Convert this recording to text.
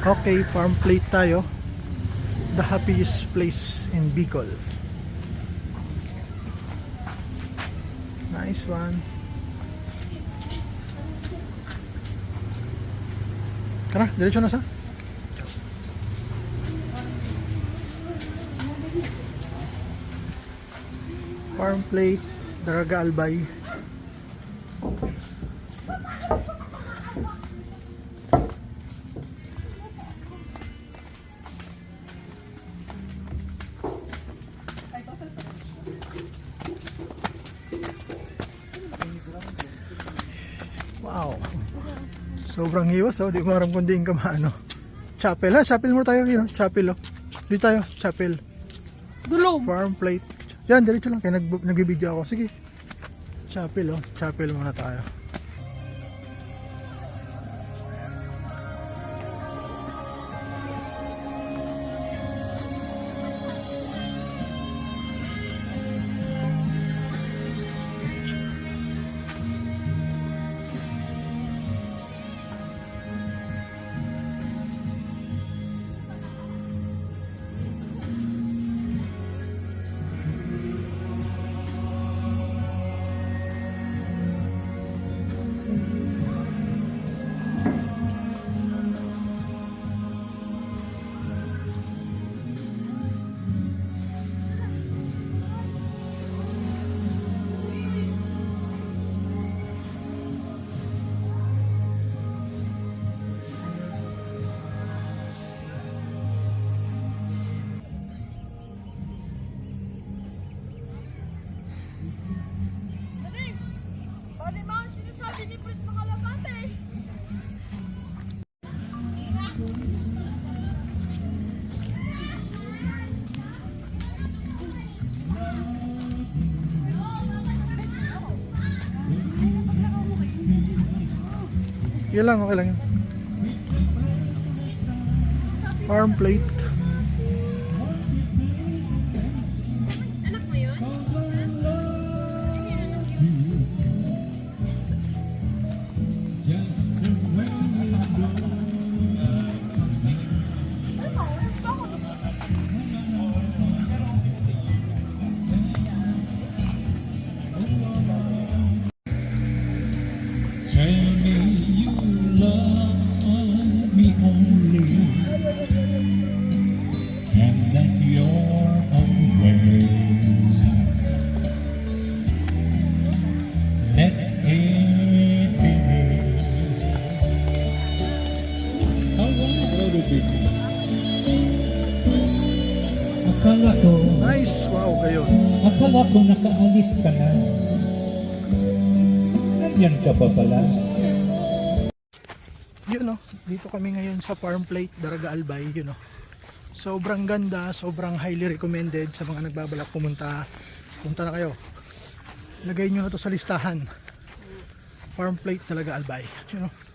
Okay, farm plate tayo. The happiest place in Bicol. Nice one. Tara, diretso na sa farm plate, Daraga Albay. Wow. Sobrang hiwas, oh. Di mo aram kung di ka maano. Chapel, ha? Chapel mo tayo, yun. Chapel, oh. Dito tayo, chapel. Dulo. Farm plate. Yan, diretso lang. Kaya nag-video ako. Sige. Chapel, oh. Chapel muna tayo. Bali mga sinasabi ni Prince Makalapate. Yan lang, okay lang yun. Farm plate. Anak mo yun? Tell me you love me only, and that you're always. Let it be. How long will it be? Akala ko, Nice. Wow, gayon. akala ko nakaalis ka na. Nandyan ka pa pala. Yun, oh. Dito kami ngayon sa farm plate, Daraga Albay. Yun, oh. Sobrang ganda, sobrang highly recommended sa mga nagbabalak pumunta. Punta na kayo. Lagay nyo na to sa listahan. Farm plate, Daraga Albay. Yun, oh.